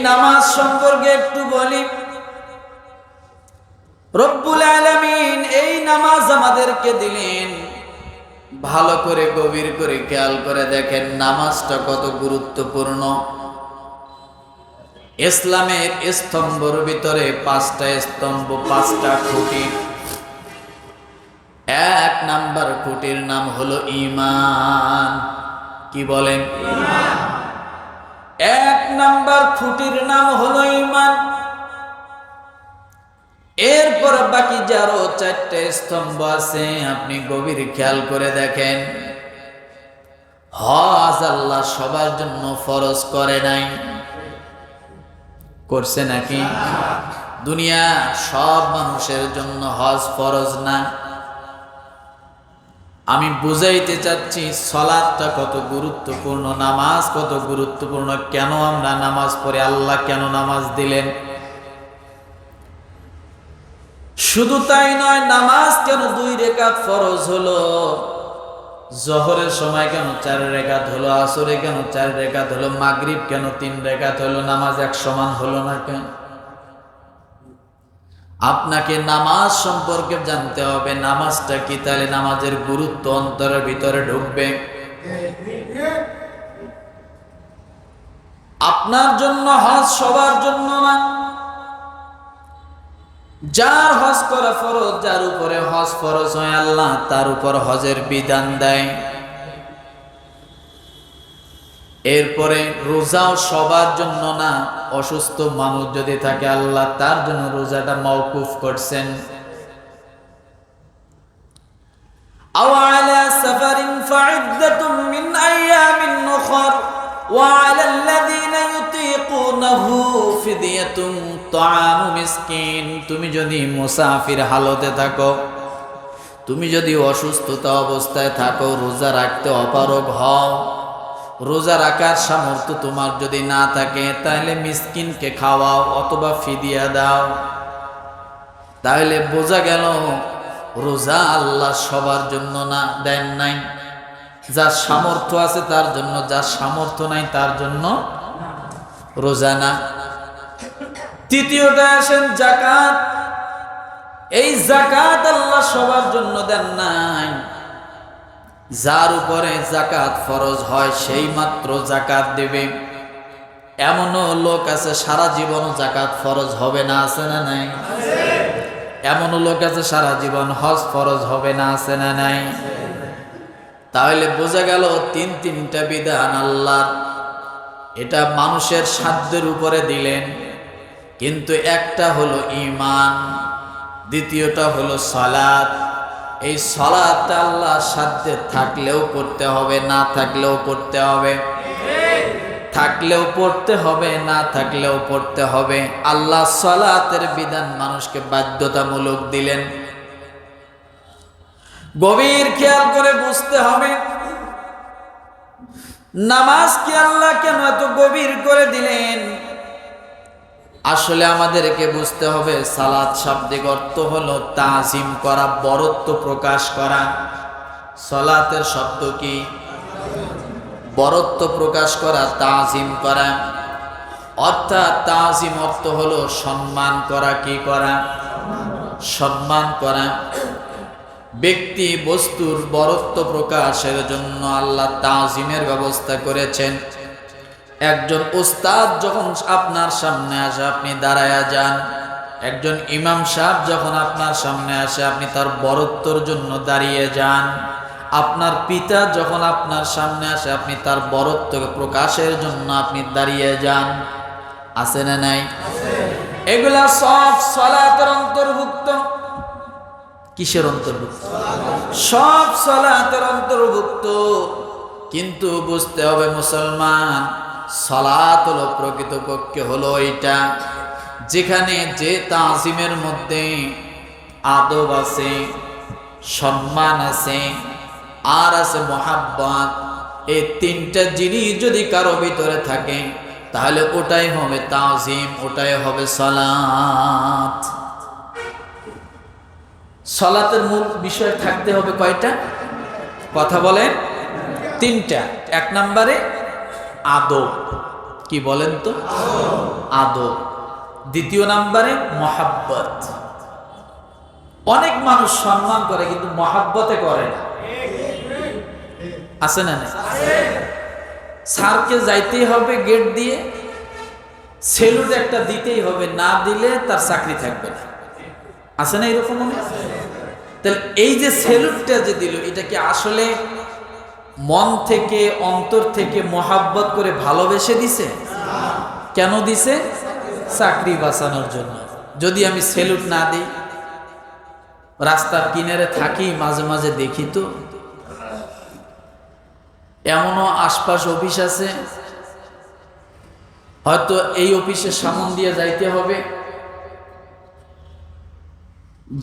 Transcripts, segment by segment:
নামাজ সম্পর্কে একটু বলি। রব্বুল আলামিন এই নামাজ আমাদেরকে দিলেন, ভালো করে গভীর করে খেয়াল করে দেখেন নামাজটা কত গুরুত্বপূর্ণ। ইসলামের স্তম্ভের ভিতরে 5টা স্তম্ভ, 5টা খুঁটি। 1 নাম্বার খুঁটির নাম হলো ঈমান। কি বলেন? ঈমান। 1 নাম্বার খুঁটির নাম হলো ঈমান। এরপর বাকি যারও 4টে স্তম্ভ আছে, আপনি গভীর খেয়াল করে দেখেন। হজ আল্লাহ সবার জন্য ফরজ করে নাই, করছে নাকি? দুনিয়া সব মানুষের জন্য হজ ফরজ না। আমি বুঝাইতে চাচ্ছি সালাতটা কত গুরুত্বপূর্ণ, নামাজ কত গুরুত্বপূর্ণ, কেন আমরা নামাজ পড়ি, আল্লাহ কেন নামাজ দিলেন। শুধু তাই নয়, নামাজ কেন 2 রাকাত ফরজ হলো, জোহরের সময় কেন 4 রাকাত হলো, আসরে কেন 4 রাকাত হলো, মাগরিব কেন 3 রাকাত হলো, নামাজ এক সমান হলো না কেন? আপনাকে নামাজ সম্পর্কে জানতে হবে, নামাজটা কি, তাহলে নামাজের গুরুত্ব অন্তরের ভিতরে ঢুকবে। আপনার জন্য হজ সবার জন্য না। যার হজ করা ফরজ, যার উপরে হজ ফরজ হয়, আল্লাহ তার উপর হজের বিধান দেয়। এরপরে রোজাও সবার জন্য না, অসুস্থ মানুষ যদি থাকে আল্লাহ তার জন্য রোজাটা মওকুফ করছেন। আও আলা সাফারিন ফাইদ্দাতুম মিন আইয়ামিন উখর ওয়া আলাল্লাযীনা ইউতীকুনাহু ফিদিয়াতুন তাআমু মিসকিন। তুমি যদি মুসাফির হালতে থাকো, তুমি যদি অসুস্থতা অবস্থায় থাকো, রোজা রাখতে অপারগ হও, রোজা রাখার সামর্থ্য তোমার যদি না থাকে, তাহলে মিসকিনকে খাওয়াও অথবা ফিদিয়া দাও। তাহলে বোঝা গেল রোজা আল্লাহ সবার জন্য না, দেন নাই। যার সামর্থ্য আছে তার জন্য, যার সামর্থ্য নাই তার জন্য রোজা না। তৃতীয়টা আসেন যাকাত। এই যাকাত আল্লাহ সবার জন্য দেন নাই। যার উপরে যাকাত ফরজ হয় সেই মাত্র যাকাত দেবে। এমনও লোক আছে সারা জীবন যাকাত ফরজ হবে না, আছে না নাই? এমনও লোক আছে সারা জীবন হজ ফরজ হবে না, আছে না নাই? তাহলে বোঝা গেল 3টা বিধান আল্লাহর, এটা মানুষের সাধ্যের উপরে দিলেন। কিন্তু একটা হলো ঈমান, দ্বিতীয়টা হলো সালাত। এই সালাতটা আল্লাহ সাধ্যে থাকলেও করতে হবে, না থাকলেও করতে হবে। থাকলেও পড়তে হবে, না থাকলেও পড়তে হবে। আল্লাহ সালাতের বিধান মানুষকে বাধ্যতামূলক দিলেন। গভীর খেয়াল করে বুঝতে হবে নামাজ কি আল্লাহ কেন এত গভীর করে দিলেন। আসলে আমাদেরকে বুঝতে হবে সালাত শাব্দিক অর্থ হলো তাজিম করা, বরত্ব প্রকাশ করা। সালাতের শব্দ কি? বরত্ব প্রকাশ করা, তাজিম করা। অর্থাৎ তাজিম অর্থ হলো সম্মান করা। কি করা? সম্মান করা। ব্যক্তি বস্তুর বরত্ব প্রকাশের জন্য আল্লাহ তাজিমের ব্যবস্থা করেছেন। একজন উস্তাদ যখন আপনার সামনে আসে আপনি দাঁড়ায়া যান। একজন ইমাম সাহেব যখন আপনার সামনে আসে আপনি তার বরত্বর জন্য দাঁড়িয়ে যান। আপনার পিতা যখন আপনার সামনে আসে আপনি তার বরত্ব প্রকাশের জন্য আপনি দাঁড়িয়ে যান। আছে না নাই? এগুলা সব সালাতের অন্তর্ভুক্ত। কিসের অন্তর্ভুক্ত? সব সালাতের অন্তর্ভুক্ত। কিন্তু বুঝতে হবে মুসলমান, সালাত হলো প্রকৃতপক্ষে হলো এটা যেখানে যে তাজিমের মধ্যে আদব আছে, সম্মান আছে, আর আছে মোহাব্বত। এই 3টা জিনিস যদি কারো ভিতরে থাকে তাহলে ওটাই হবে তাজিম, ওটাই হবে সালাত। সালাতের মূল বিষয় থাকতে হবে কয়টা? কথা বলেন। 3টা। 1 নম্বরে আদব। কি বলেন তো? আদব, দ্বিতীয় নাম্বারে মহাব্বত। অনেক মানুষ সম্মান করে কিন্তু মহাব্বতে করে না, আছে না? স্যারকে যাইতেই হবে গেট দিয়ে, সেলুট একটা দিতেই হবে, না দিলে তার চাকরি থাকবে না, আছে না এরকম? তাহলে এই যে সেলুটটা যে দিল, এটা কি আসলে মন থেকে অন্তর থেকে মহাব্বত করে ভালোবেসে দিছে? কেন দিছে? চাকরি বাঁচানোর জন্য। যদি আমি সেলুট না দিই, রাস্তার কিনারে থাকি, মাঝে মাঝে দেখি তো এমনও আশপাশ অফিস আছে, হয়তো এই অফিসের সামন দিয়ে যাইতে হবে,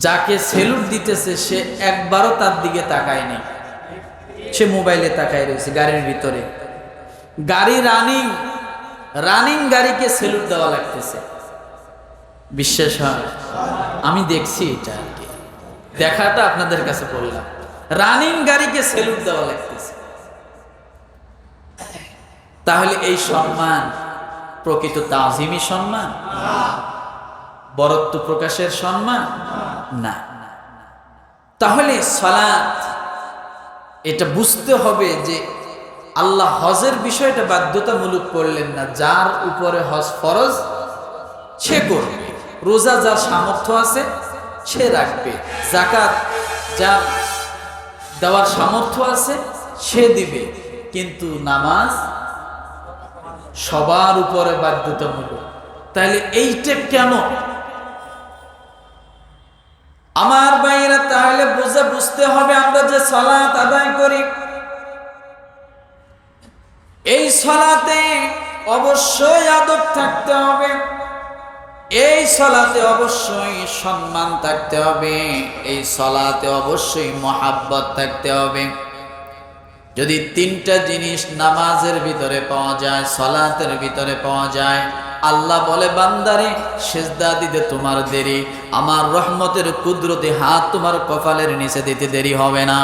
যাকে সেলুট দিতেছে সে একবারও তার দিকে তাকায় নেই, সে মোবাইলে তাকায় রয়েছে গাড়ির ভিতরে। গাড়ি রানিং গাড়িকে সেলুট দেওয়া লাগতেছে। বিশ্বাস হয়? আমি দেখছি এটা আর কি, দেখাটা আপনাদের কাছে বললাম। রানিং গাড়িকে সেলুট দেওয়া লাগতেছে। তাহলে এই সম্মান প্রকৃত তাজিমি সম্মান? বরত্ব প্রকাশের সম্মান না। তাহলে সালাত, এটা বুঝতে হবে যে আল্লাহ হজের বিষয়টা বাধ্যতামূলক করলেন না, যার উপরে হজ ফরজ সে করবে, রোজা যার সামর্থ্য আছে সে রাখবে, যাকাত যার দেওয়ার সামর্থ্য আছে সে দিবে, কিন্তু নামাজ সবার উপরে বাধ্যতামূলক। তাহলে এইটা কেন আমার ভাইয়েরা? তাহলে বুঝতে হবে আমরা যে সালাত আদায় করি, এই সালাতে অবশ্যই আদব থাকতে হবে, এই সালাতে অবশ্যই সম্মান থাকতে হবে, এই সালাতে অবশ্যই মহাব্বত থাকতে হবে। যদি তিনটা জিনিস নামাজের ভিতরে পাওয়া যায়, সালাতের ভিতরে পাওয়া যায়, আল্লাহ বলে বান্দারে সিজদা দিতে তোমার দেরি, আমার রহমতের কুদরতি হাত তোমার কপালের নিচে দিতে দেরি হবে না।